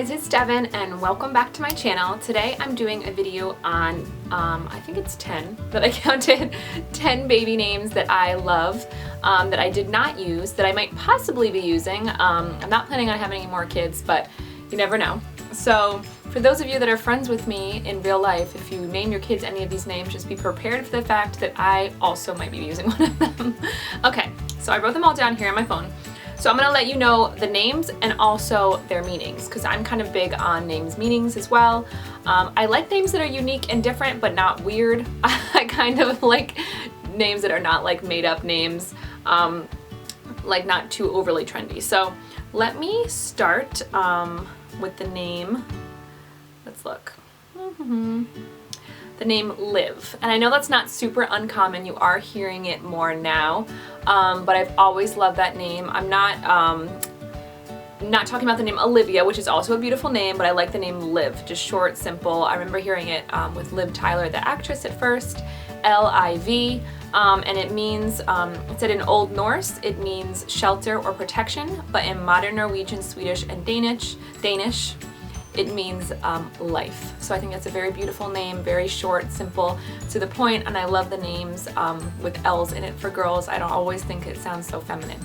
guys, it's Devin and welcome back to my channel. Today I'm doing a video on, I think it's 10, that I counted 10 baby names that I love, that I did not use, that I might possibly be using. I'm not planning on having any more kids, but you never know. So for those of you that are friends with me in real life, if you name your kids any of these names, just be prepared for the fact that I also might be using one of them. Okay, so I wrote them all down here on my phone. So I'm going to let you know the names and also their meanings, because I'm kind of big on names' meanings as well. I like names that are unique and different but not weird. I kind of like names that are not like made up names, like not too overly trendy. So let me start with the name, let's look. The name Liv. And I know that's not super uncommon, you are hearing it more now, but I've always loved that name. I'm not talking about the name Olivia, which is also a beautiful name, but I like the name Liv, just short, simple. I remember hearing it with Liv Tyler, the actress, at first, L-I-V, and it means, it said in Old Norse, it means shelter or protection, but in modern Norwegian, Swedish, and Danish, it means life. So I think that's a very beautiful name, very short, simple, to the point, and I love the names with L's in it for girls. I don't always think it sounds so feminine.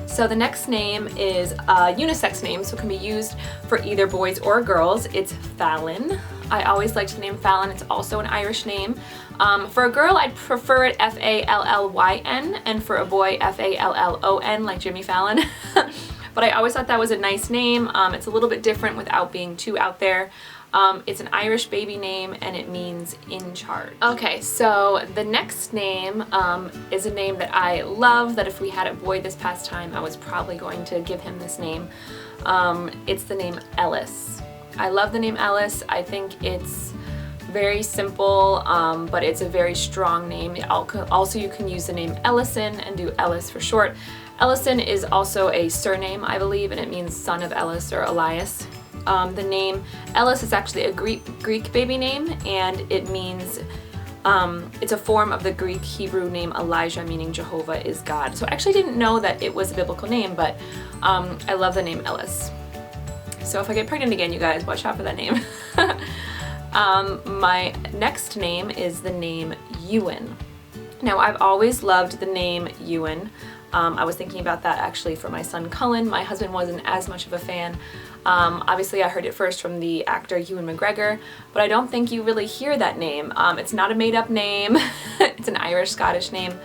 So the next name is a unisex name, so it can be used for either boys or girls. It's Fallon. I always liked the name Fallon. It's also an Irish name. For a girl, I'd prefer it F-A-L-L-Y-N, and for a boy, F-A-L-L-O-N, like Jimmy Fallon. But I always thought that was a nice name. It's a little bit different without being too out there. It's an Irish baby name and it means in charge. Okay, so the next name is a name that I love, that if we had a boy this past time, I was probably going to give him this name. It's the name Ellis. I love the name Ellis. I think it's very simple, but it's a very strong name. Also, you can use the name Ellison and do Ellis for short. Ellison is also a surname, I believe, and it means son of Ellis or Elias. The name Ellis is actually a Greek baby name, and it means, it's a form of the Greek Hebrew name Elijah, meaning Jehovah is God. So I actually didn't know that it was a biblical name, but I love the name Ellis. So if I get pregnant again, you guys, watch out for that name. My next name is the name Ewan. Now, I've always loved the name Ewan. I was thinking about that actually for my son Cullen. My husband wasn't as much of a fan. Obviously I heard it first from the actor Ewan McGregor, but I don't think you really hear that name. It's not a made-up name. It's an Irish-Scottish name.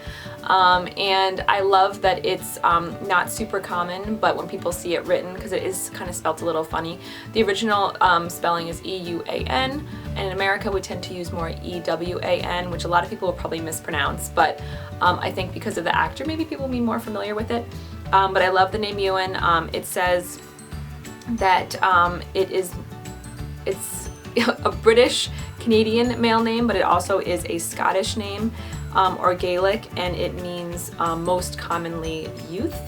And I love that it's not super common, but when people see it written, because it is kind of spelt a little funny, the original spelling is E-U-A-N, and in America we tend to use more E-W-A-N, which a lot of people will probably mispronounce, but I think because of the actor, maybe people will be more familiar with it. But I love the name Ewan. It says that it's a British Canadian male name, but it also is a Scottish name, or Gaelic, and it means most commonly youth.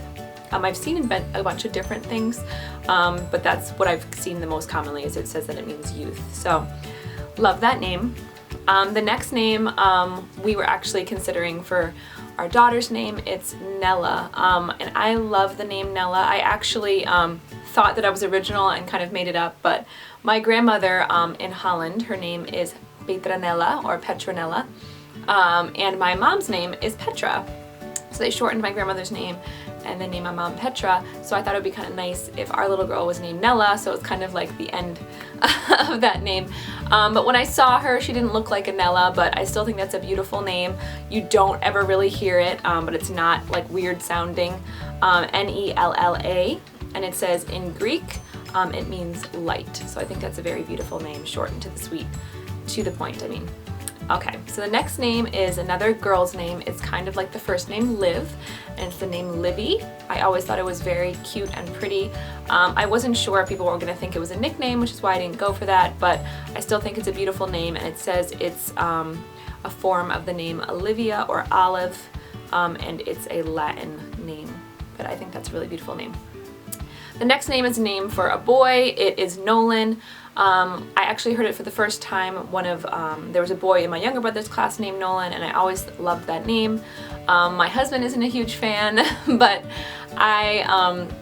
I've seen a bunch of different things, but that's what I've seen the most commonly, is it says that it means youth. So love that name. The next name we were actually considering for our daughter's name. It's Nella, and I love the name Nella. I actually thought that I was original and kind of made it up, but my grandmother in Holland, her name is Petronella or Petronella, and my mom's name is Petra. So they shortened my grandmother's name and then named my mom Petra, so I thought it would be kind of nice if our little girl was named Nella, so it's kind of like the end of that name. But when I saw her, she didn't look like a Nella, but I still think that's a beautiful name. You don't ever really hear it, but it's not like weird sounding. N-E-L-L-A, and it says in Greek, it means light. So I think that's a very beautiful name, short and to the point, I mean. Okay, so the next name is another girl's name. It's kind of like the first name, Liv, and it's the name Livie. I always thought it was very cute and pretty. I wasn't sure if people were going to think it was a nickname, which is why I didn't go for that, but I still think it's a beautiful name, and it says it's a form of the name Olivia or Olive, and it's a Latin name, but I think that's a really beautiful name. The next name is a name for a boy. It is Nolan. I actually heard it for the first time. There was a boy in my younger brother's class named Nolan, and I always loved that name. My husband isn't a huge fan, but I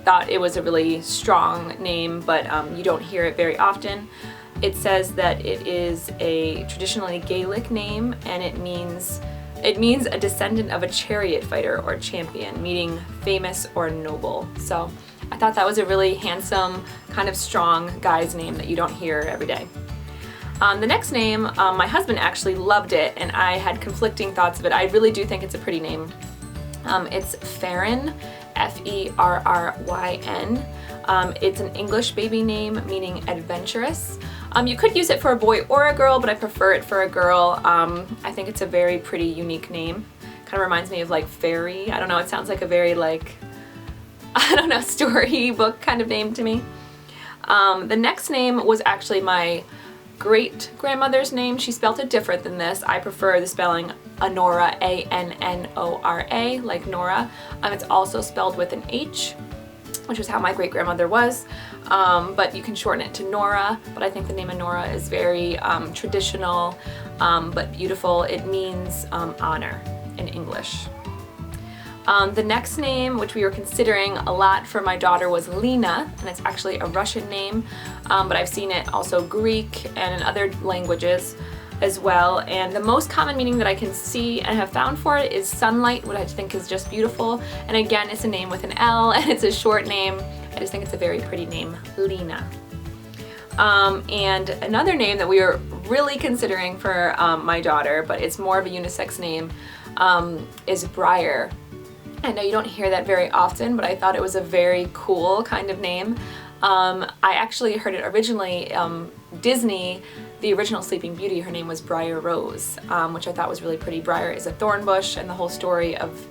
thought it was a really strong name, but you don't hear it very often. It says that it is a traditionally Gaelic name, and it means a descendant of a chariot fighter or champion, meaning famous or noble. So I thought that was a really handsome, kind of strong guy's name that you don't hear every day. The next name, my husband actually loved it, and I had conflicting thoughts of it. I really do think it's a pretty name. It's Ferryn, F-E-R-R-Y-N. It's an English baby name meaning adventurous. You could use it for a boy or a girl, but I prefer it for a girl. I think it's a very pretty, unique name. Kind of reminds me of like fairy. I don't know, it sounds like a very like, I don't know, storybook kind of name to me. The next name was actually my great-grandmother's name. She spelled it different than this. I prefer the spelling Annora, A-N-N-O-R-A, like Nora. It's also spelled with an H, which is how my great-grandmother was, but you can shorten it to Nora, but I think the name Annora is very traditional, but beautiful. It means honor in English. The next name, which we were considering a lot for my daughter, was Lena, and it's actually a Russian name, but I've seen it also Greek and in other languages as well, and the most common meaning that I can see and have found for it is sunlight, which I think is just beautiful, and again, it's a name with an L, and it's a short name. I just think it's a very pretty name, Lena. And another name that we were really considering for my daughter, but it's more of a unisex name, is Brier. I know you don't hear that very often, but I thought it was a very cool kind of name. I actually heard it originally, Disney, the original Sleeping Beauty, her name was Brier Rose, which I thought was really pretty. Brier is a thorn bush, and the whole story of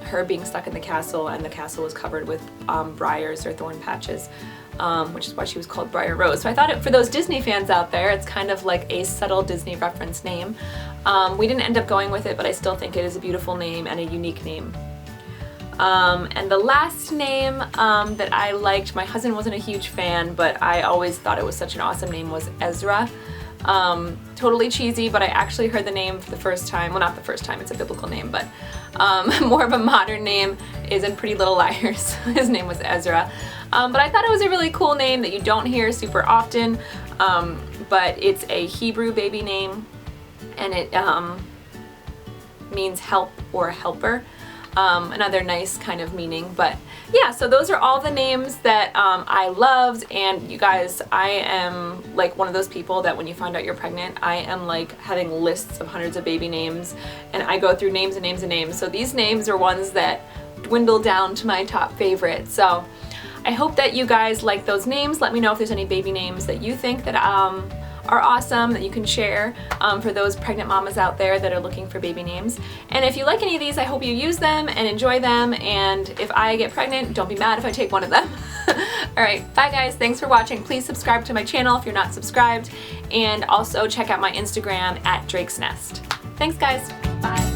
her being stuck in the castle, and the castle was covered with briars or thorn patches, which is why she was called Brier Rose. So I thought for those Disney fans out there, it's kind of like a subtle Disney reference name. We didn't end up going with it, but I still think it is a beautiful name and a unique name. And the last name that I liked, my husband wasn't a huge fan, but I always thought it was such an awesome name, was Ezra. Totally cheesy, but I actually heard the name for the first time. Well, not the first time, it's a biblical name, but more of a modern name is in Pretty Little Liars. His name was Ezra. But I thought it was a really cool name that you don't hear super often, but it's a Hebrew baby name, and it means help or helper. Another nice kind of meaning. But yeah, so those are all the names that I loved, and you guys, I am like one of those people that when you find out you're pregnant, I am like having lists of hundreds of baby names, and I go through names and names and names. So these names are ones that dwindle down to my top favorite. So I hope that you guys like those names. Let me know if there's any baby names that you think that are awesome that you can share for those pregnant mamas out there that are looking for baby names. And if you like any of these, I hope you use them and enjoy them, and if I get pregnant, don't be mad if I take one of them. Alright, bye guys, thanks for watching. Please subscribe to my channel if you're not subscribed, and also check out my Instagram at Drake's Nest. Thanks guys, bye.